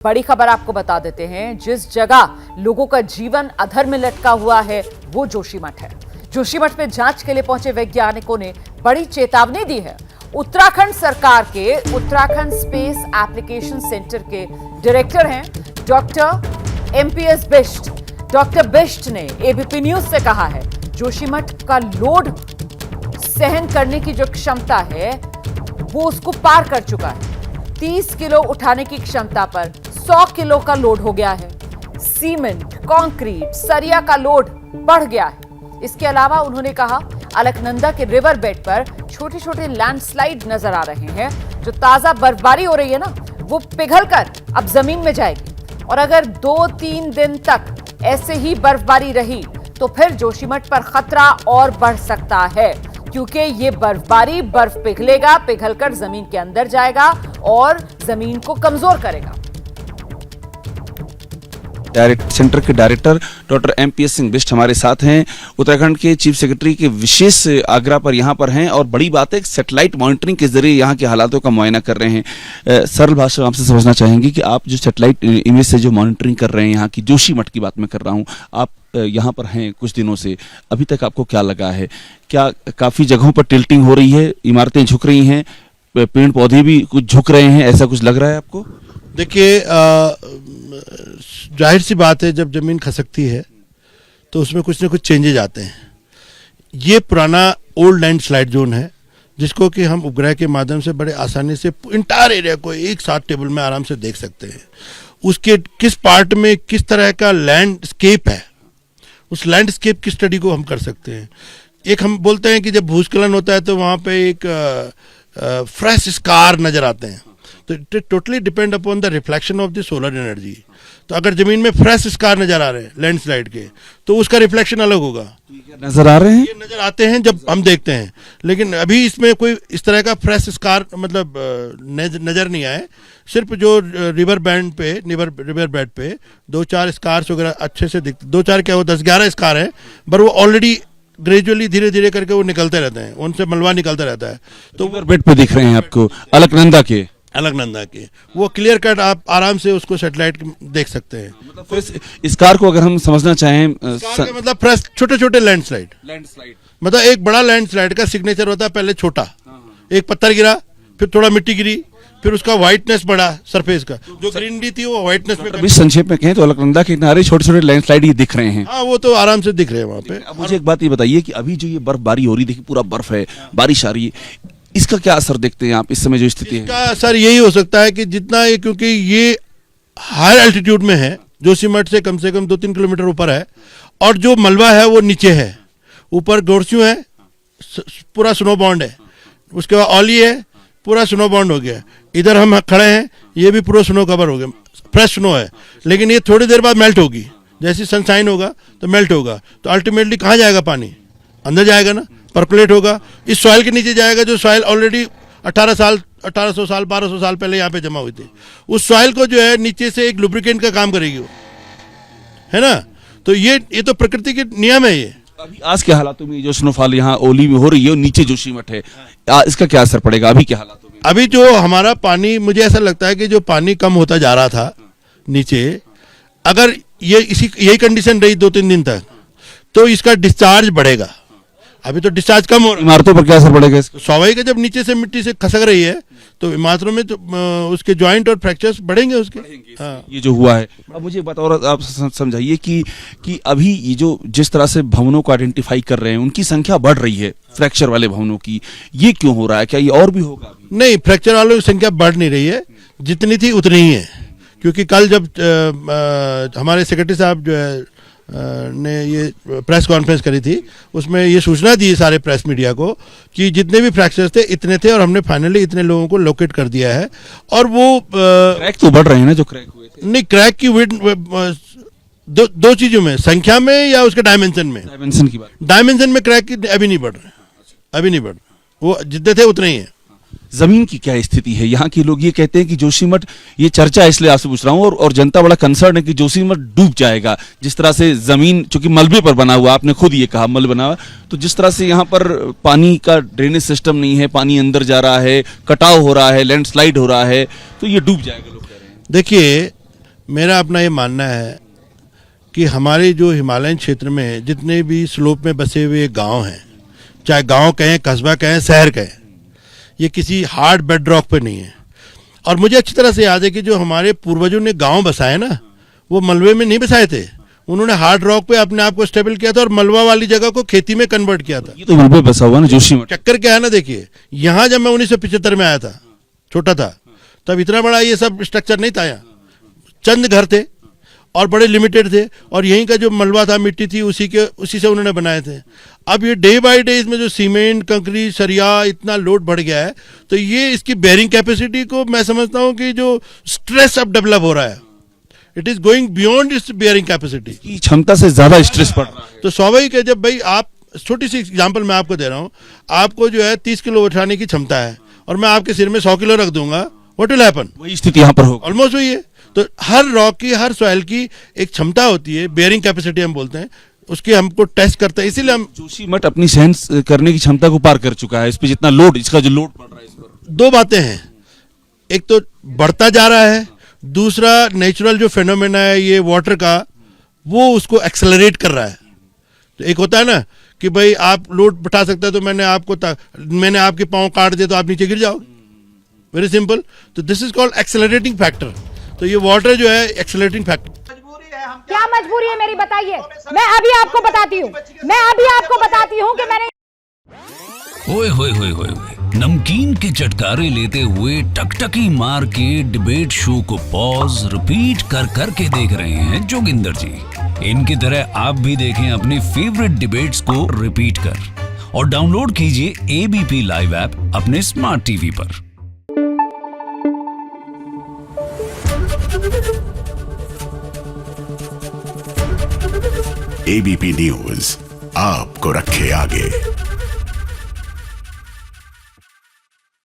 बड़ी खबर आपको बता देते हैं। जिस जगह लोगों का जीवन अधर में लटका हुआ है वो जोशीमठ है। जोशीमठ में जांच के लिए पहुंचे वैज्ञानिकों ने बड़ी चेतावनी दी है। उत्तराखंड सरकार के उत्तराखंड स्पेस एप्लीकेशन सेंटर के डायरेक्टर हैं doctor MPS Bisht. Doctor Bisht ने एबीपी न्यूज से कहा है जोशीमठ का लोड सहन करने की जो क्षमता है वो उसको पार कर चुका है। 30 किलो उठाने की क्षमता पर 100 किलो का लोड हो गया है। सीमेंट, कंक्रीट, सरिया का लोड बढ़ गया है। इसके अलावा उन्होंने कहा अलकनंदा के रिवर बेड पर छोटे छोटे लैंडस्लाइड नजर आ रहे हैं। जो ताजा बर्फबारी हो रही है ना वो पिघलकर अब जमीन में जाएगी और अगर 2-3 दिन तक ऐसे ही बर्फबारी रही तो फिर जोशीमठ पर खतरा और बढ़ सकता है, क्योंकि ये बर्फबारी बर्फ पिघलेगा, पिघलकर जमीन के अंदर जाएगा और जमीन को कमजोर करेगा। सेंटर के director doctor MPS Singh Bisht हमारे साथ हैं। उत्तराखंड के चीफ सेक्रेटरी के विशेष आग्रह पर यहाँ पर हैं और बड़ी बात है सैटेलाइट मॉनिटरिंग के जरिए यहाँ के हालातों का मुआयना कर रहे हैं। सरल भाषा में आपसे समझना चाहेंगे कि आप जो सैटेलाइट इमेज से जो मॉनिटरिंग कर रहे हैं, यहाँ की जोशीमठ की बात मैं कर रहा हूँ, आप यहाँ पर हैं कुछ दिनों से, अभी तक आपको क्या लगा है? क्या काफी जगहों पर टिल्टिंग हो रही है, इमारतें झुक रही हैं, पेड़ पौधे भी कुछ झुक रहे हैं, ऐसा कुछ लग रहा है आपको? देखिए, जाहिर सी बात है जब जमीन खसकती है तो उसमें कुछ ना कुछ चेंजेज आते हैं। ये पुराना ओल्ड लैंड स्लाइड जोन है जिसको कि हम उपग्रह के माध्यम से बड़े आसानी से इंटायर एरिया को एक साथ टेबल में आराम से देख सकते हैं। उसके किस पार्ट में किस तरह का लैंडस्केप है, उस लैंडस्केप की स्टडी को हम कर सकते हैं। एक हम बोलते हैं कि जब भूस्खलन होता है तो वहाँ पे एक फ्रेश स्कार नजर आते हैं, तो it totally depend upon the reflection of the solar energy. तो अगर जमीन में फ्रेश स्कार नजर आ रहे हैं लैंडस्लाइड के तो उसका रिफ्लेक्शन अलग होगा। नजर आ रहे हैं, ये नजर आते हैं जब हम देखते हैं, लेकिन अभी इसमें कोई इस तरह का फ्रेश स्कार मतलब नजर नहीं आए। सिर्फ जो रिवर बेड पे 2-4 स्कार्स वगैरह अच्छे से दिखते, 2-4 क्या वो 10-11 स्कार है, पर वो ऑलरेडी ग्रेजुअली धीरे धीरे करके वो निकलते रहते हैं, उनसे मलबा निकलता रहता है। तो रिवर बेड पे दिख रहे हैं आपको अलकनंदा के वो क्लियर कट आप आराम से उसको सैटेलाइट देख सकते हैं। मतलब इस कार को अगर हम समझना चाहें, मतलब फ्रेश छोटे छोटे लैंडस्लाइड मतलब एक बड़ा लैंडस्लाइड का सिग्नेचर होता है पहले छोटा, एक पत्थर गिरा, फिर थोड़ा मिट्टी गिरी, फिर उसका व्हाइटनेस बढ़ा सरफेस का, जो ग्रीनरी थी वो व्हाइटनेस में। अभी संक्षेप में कहें तो अलकनंदा के किनारे छोटे छोटे लैंडस्लाइड ही दिख रहे हैं। हाँ, वो तो आराम से दिख रहे हैं वहाँ पे। अब मुझे एक बात ये बताइए कि अभी जो ये बर्फबारी हो रही, देखिए पूरा बर्फ है, बारिश आ रही है, इसका क्या असर देखते हैं आप इस समय जो स्थिति है? इसका असर यही हो सकता है कि जितना ये, क्योंकि ये हायर एल्टीट्यूड में है, जोशीमठ से कम 2-3 किलोमीटर ऊपर है, और जो मलबा है वो नीचे है, ऊपर गोरस्यू है, पूरा स्नो बॉन्ड है, उसके बाद औली है, पूरा स्नो बॉन्ड हो गया। इधर हम खड़े हैं, ये भी पूरा स्नो कवर हो गया, फ्रेश स्नो है, लेकिन ये थोड़ी देर बाद मेल्ट होगी। जैसे सनशाइन होगा तो मेल्ट होगा, तो अल्टीमेटली कहाँ जाएगा पानी? अंदर जाएगा ना, परकुलेट होगा, इस सॉइल के नीचे जाएगा, जो सॉइल ऑलरेडी 1800 साल 1200 साल पहले यहाँ पे जमा हुई थी। उस सॉइल को जो है नीचे से एक लुब्रिकेंट का काम करेगी वो, है ना। तो ये तो प्रकृति के नियम है। ये अभी आज के हालातों में जो स्नोफॉल यहाँ ओली में हो रही है, नीचे जोशीमठ है, इसका क्या असर पड़ेगा अभी के हालातों में? अभी जो हमारा पानी, मुझे ऐसा लगता है कि जो पानी कम होता जा रहा था नीचे, अगर ये यही कंडीशन रही 2-3 दिन तक तो इसका डिस्चार्ज बढ़ेगा। अभी तो डिस्चार्ज कम हो रहा है। इमारतों पर क्या असर पड़ेगा? स्वाभाविक है, जब नीचे से मिट्टी से खसक रही है तो इमारतों में तो उसके जॉइंट और फ्रैक्चर्स बढ़ेंगे उसके। हाँ। ये जो हुआ है, अब मुझे बात और आप समझाइए कि अभी ये जो जिस तरह से भवनों को आइडेंटिफाई कर रहे हैं उनकी संख्या बढ़ रही है, फ्रैक्चर वाले भवनों की, ये क्यों हो रहा है? क्या ये और भी होगा? नहीं, फ्रैक्चर वालों की संख्या बढ़ नहीं रही है, जितनी थी उतनी ही है। क्योंकि कल जब हमारे सेक्रेटरी साहब जो है ने ये प्रेस कॉन्फ्रेंस करी थी, उसमें ये सूचना दी सारे प्रेस मीडिया को कि जितने भी फ्रैक्चर्स थे इतने थे और हमने फाइनली इतने लोगों को लोकेट कर दिया है। और वो क्रैक तो बढ़ रहे हैं ना, जो क्रैक हुए थे? नहीं, क्रैक की दो चीजों में, संख्या में या उसके डायमेंशन में। डायमेंशन की बात, डायमेंशन में क्रैक अभी नहीं बढ़ रहे, अभी नहीं बढ़ रहे, वो जितने थे उतने ही है। जमीन की क्या स्थिति है? यहाँ के लोग ये कहते हैं कि जोशीमठ, ये चर्चा इसलिए आपसे पूछ रहा हूँ, और जनता बड़ा कंसर्न है कि जोशीमठ डूब जाएगा। जिस तरह से जमीन, चूंकि मलबे पर बना हुआ, आपने खुद ये कहा मलबे बना हुआ, तो जिस तरह से यहाँ पर पानी का ड्रेनेज सिस्टम नहीं है, पानी अंदर जा रहा है, कटाव हो रहा है, लैंडस्लाइड हो रहा है, तो ये डूब जाएगा लोग कह रहे हैं। देखिए, मेरा अपना ये मानना है कि हमारे जो हिमालयन क्षेत्र में जितने भी स्लोप में बसे हुए गांव हैं, चाहे गांव कहें, कस्बा कहें, शहर कहें, ये किसी हार्ड बेड रॉक पे नहीं है। और मुझे अच्छी तरह से याद है कि जो हमारे पूर्वजों ने गांव बसाए ना, वो मलबे में नहीं बसाए थे, उन्होंने हार्ड रॉक पे अपने आप को स्टेबल किया था और मलबा वाली जगह को खेती में कन्वर्ट किया था। ये तो मलबे बसा हुआ ना जोशीमठ। चक्कर क्या है ना, देखिए यहाँ जब मैं 1975 में आया था, छोटा था, तब इतना बड़ा ये सब स्ट्रक्चर नहीं था। यहाँ चंद घर थे और बड़े लिमिटेड थे, और यहीं का जो मलबा था, मिट्टी थी, उसी से उन्होंने बनाए थे। अब ये डे बाय डे इसमें जो सीमेंट, कंक्रीट, सरिया, इतना लोड बढ़ गया है, तो ये इसकी बेयरिंग कैपेसिटी को मैं समझता हूँ कि जो स्ट्रेस अब डेवलप हो रहा है, it is going beyond it's bearing capacity. की क्षमता से ज्यादा स्ट्रेस पड़ रहा है। तो स्वाभाविक है, जब भाई आप, छोटी सी एग्जांपल मैं आपको दे रहा हूँ, आपको जो है 30 किलो उठाने की क्षमता है और मैं आपके सिर में 100 किलो रख दूंगा, व्हाट विल हैपन? वही स्थिति यहाँ पर होगी। ऑलमोस्ट वही है। तो हर रॉक की, हर सॉइल की एक क्षमता होती है, बेयरिंग कैपेसिटी हम बोलते हैं, उसकी हमको टेस्ट करते हैं। इसीलिए हम जोशीमठ अपनी सहन करने की क्षमता को पार कर चुका है। इस पे जितना लोड, इसका जो लोड पड़ रहा है इस पर, दो बातें हैं, एक तो बढ़ता जा रहा है, दूसरा नेचुरल जो फेनोमेना है ये वाटर का, वो उसको एक्सेलरेट कर रहा है। तो एक होता है ना कि भाई आप लोड बैठा सकते हैं, तो मैंने आपके पाँव काट दिए तो आप नीचे गिर जाओगे, वेरी सिंपल। तो this is called accelerating factor. तो ये वाटर जो है एक्सेलरेटिंग फैक्टर। क्या मजबूरी है मेरी, बताइए। मैं अभी आपको बताती हूँ कि मैंने ओए होए होए होए होए, नमकीन के चटकारे लेते हुए टकटकी मार के डिबेट शो को पॉज रिपीट कर करके देख रहे हैं जोगिंदर जी। इनकी तरह आप भी देखें अपने फेवरेट डिबेट्स को रिपीट कर, और डाउनलोड कीजिए एबीपी लाइव ऐप अपने स्मार्ट टीवी पर। एबीपी न्यूज आपको रखे आगे।